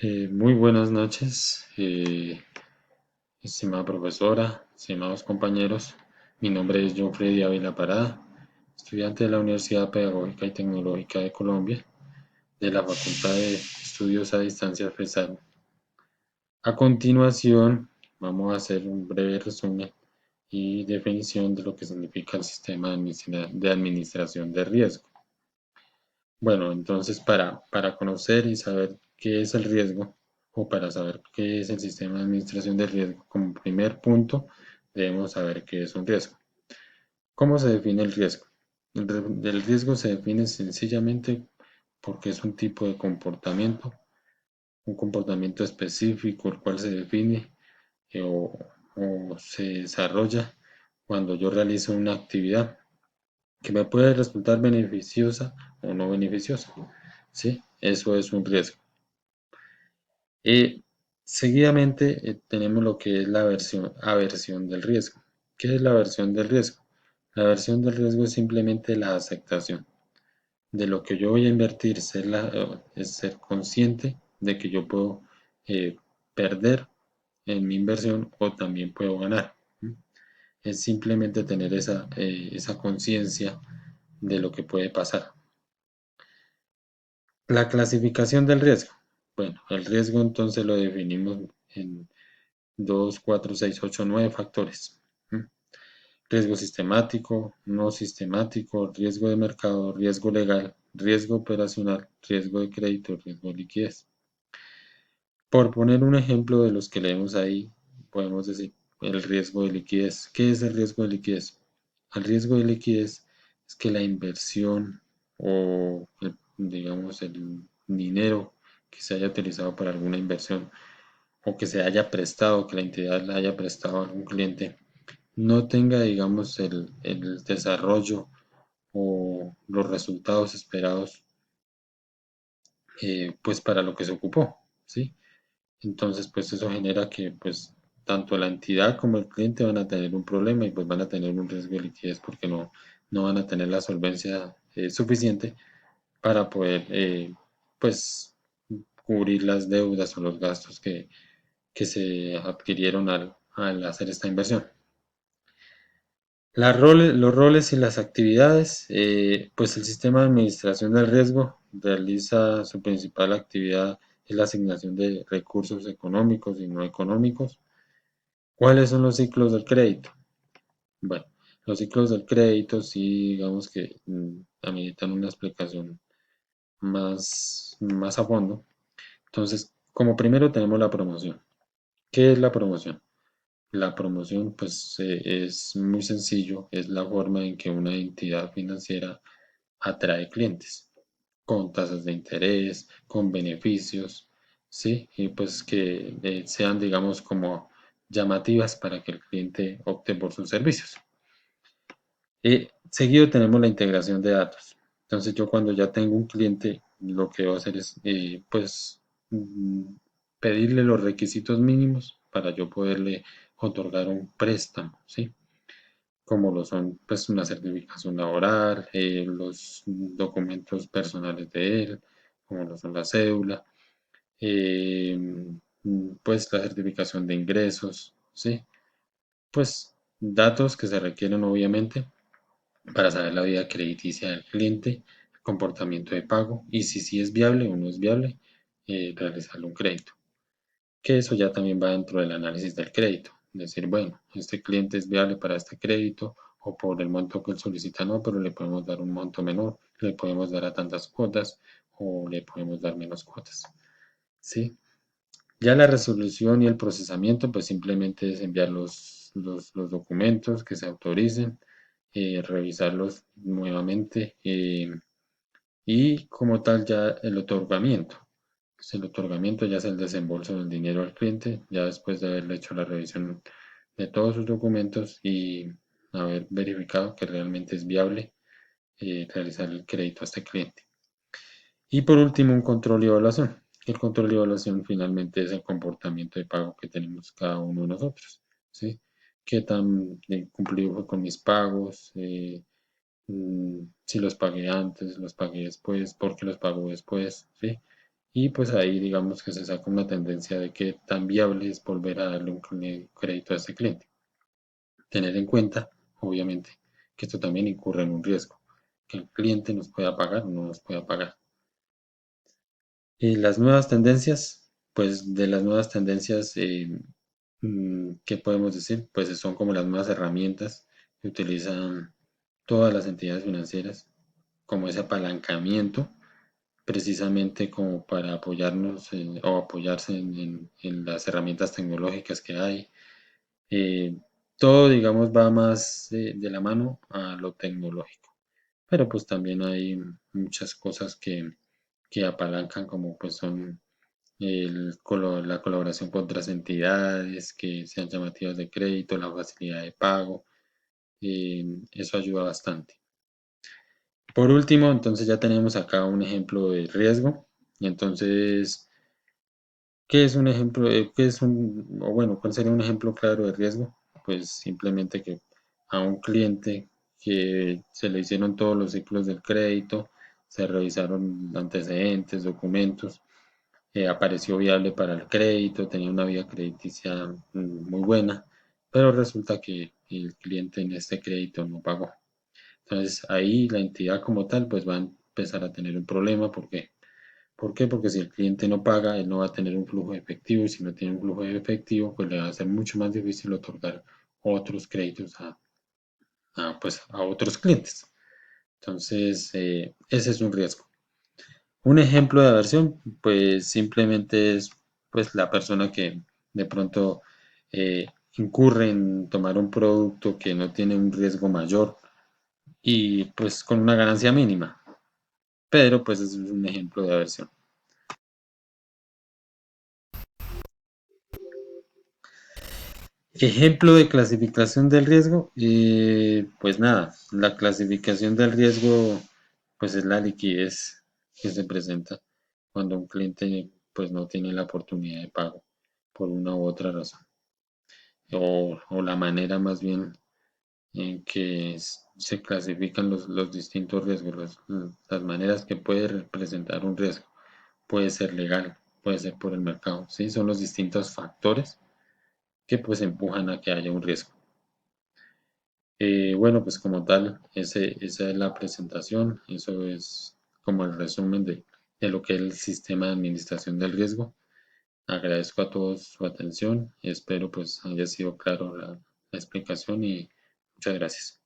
Muy buenas noches, estimada profesora, estimados compañeros. Mi nombre es John Freddy Ávila Parada, estudiante de la Universidad Pedagógica y Tecnológica de Colombia, de la Facultad de Estudios a Distancia FESAD. A continuación, vamos a hacer un breve resumen y definición de lo que significa el sistema de administración de riesgo. Bueno, entonces para conocer y saber qué es el riesgo o para saber qué es el sistema de administración de riesgo, como primer punto debemos saber qué es un riesgo. ¿Cómo se define el riesgo? El riesgo se define sencillamente porque es un tipo de comportamiento, un comportamiento específico el cual se define o se desarrolla cuando yo realizo una actividad que me puede resultar beneficiosa o no beneficiosa. ¿Sí? Eso es un riesgo. Seguidamente tenemos lo que es la aversión del riesgo. ¿Qué es la aversión del riesgo? La aversión del riesgo es simplemente la aceptación de lo que yo voy a invertir, es ser consciente de que yo puedo eh, perder en mi inversión o también puedo ganar. ¿Sí? Es simplemente tener esa conciencia de lo que puede pasar. La clasificación del riesgo. Bueno, el riesgo entonces lo definimos en 2, 4, 6, 8, 9 factores. ¿Mm? Riesgo sistemático, no sistemático, riesgo de mercado, riesgo legal, riesgo operacional, riesgo de crédito, riesgo de liquidez. Por poner un ejemplo de los que leemos ahí, podemos decir el riesgo de liquidez. ¿Qué es el riesgo de liquidez? El riesgo de liquidez es que la inversión o digamos el dinero que se haya utilizado para alguna inversión o que se haya prestado, que la entidad le haya prestado a algún cliente, no tenga, digamos, el desarrollo o los resultados esperados, pues para lo que se ocupó, ¿sí? Entonces, pues eso genera que, pues, tanto la entidad como el cliente van a tener un problema y pues van a tener un riesgo de liquidez porque no van a tener la solvencia suficiente para poder, pues, cubrir las deudas o los gastos que se adquirieron al hacer esta inversión. Los roles y las actividades, pues el sistema de administración del riesgo realiza su principal actividad es la asignación de recursos económicos y no económicos. ¿Cuáles son los ciclos del crédito? Bueno, los ciclos del crédito sí digamos que ameritan una explicación más a fondo. Entonces, como primero tenemos la promoción. ¿Qué es la promoción? La promoción, pues es muy sencillo, es la forma en que una entidad financiera atrae clientes, con tasas de interés, con beneficios, ¿sí? Y pues que sean, digamos, como llamativas para que el cliente opte por sus servicios. Seguido tenemos la integración de datos. Entonces yo cuando ya tengo un cliente, lo que voy a hacer es, pues, mm, pedirle los requisitos mínimos para yo poderle otorgar un préstamo, ¿sí? Como lo son, pues, una certificación laboral, los documentos personales de él, como lo son la cédula, eh, pues la certificación de ingresos, ¿sí? Pues datos que se requieren obviamente para saber la vida crediticia del cliente, el comportamiento de pago y si sí es viable o no es viable realizarle un crédito. Que eso ya también va dentro del análisis del crédito. Decir, bueno, este cliente es viable para este crédito o por el monto que él solicita no, pero le podemos dar un monto menor, le podemos dar a tantas cuotas o le podemos dar menos cuotas. ¿Sí? Ya la resolución y el procesamiento, pues simplemente es enviar los documentos que se autoricen, revisarlos nuevamente y como tal ya el otorgamiento. Pues el otorgamiento ya es el desembolso del dinero al cliente, ya después de haberle hecho la revisión de todos sus documentos y haber verificado que realmente es viable realizar el crédito a este cliente. Y por último, un control y evaluación. El control y evaluación finalmente es el comportamiento de pago que tenemos cada uno de nosotros, ¿sí? ¿Qué tan cumplido fue con mis pagos? Si los pagué antes, los pagué después, por qué los pago después, ¿sí? y pues ahí digamos que se saca una tendencia de que tan viable es volver a darle un crédito a ese cliente. Tener en cuenta, obviamente, que esto también incurre en un riesgo, que el cliente nos pueda pagar o no nos pueda pagar. Y las nuevas tendencias, pues de las nuevas tendencias, ¿qué podemos decir? Pues son como las nuevas herramientas que utilizan todas las entidades financieras, como ese apalancamiento, precisamente como para apoyarnos o apoyarse en las herramientas tecnológicas que hay. Eh, Todo, digamos, va más de la mano a lo tecnológico, pero pues también hay muchas cosas que apalancan, como pues son la colaboración con otras entidades que sean llamativas de crédito, la facilidad de pago, eso ayuda bastante. Por último, entonces ya tenemos acá un ejemplo de riesgo. Y entonces, ¿qué es un ejemplo, qué es o bueno, cuál sería un ejemplo claro de riesgo? Pues simplemente que a un cliente que se le hicieron todos los ciclos del crédito, se revisaron antecedentes, documentos, apareció viable para el crédito, tenía una vida crediticia muy buena, pero resulta que el cliente en este crédito no pagó. Entonces ahí la entidad como tal pues va a empezar a tener un problema. ¿Por qué? Porque si el cliente no paga, él no va a tener un flujo de efectivo, y si no tiene un flujo de efectivo, pues le va a ser mucho más difícil otorgar otros créditos pues, a otros clientes. Entonces, ese es un riesgo. Un ejemplo de aversión, pues simplemente es pues la persona que de pronto eh, incurre en tomar un producto que no tiene un riesgo mayor y pues con una ganancia mínima. Pero pues es un ejemplo de aversión. Ejemplo de clasificación del riesgo, pues nada, la clasificación del riesgo pues es la liquidez que se presenta cuando un cliente pues no tiene la oportunidad de pago por una u otra razón, o la manera más bien en que se clasifican los distintos riesgos, las maneras que puede representar un riesgo. Puede ser legal, puede ser por el mercado, ¿sí? Son los distintos factores que pues empujan a que haya un riesgo. Bueno, pues como tal, esa es la presentación, eso es como el resumen de lo que es el sistema de administración del riesgo. Agradezco a todos su atención y espero pues haya sido claro la explicación y muchas gracias.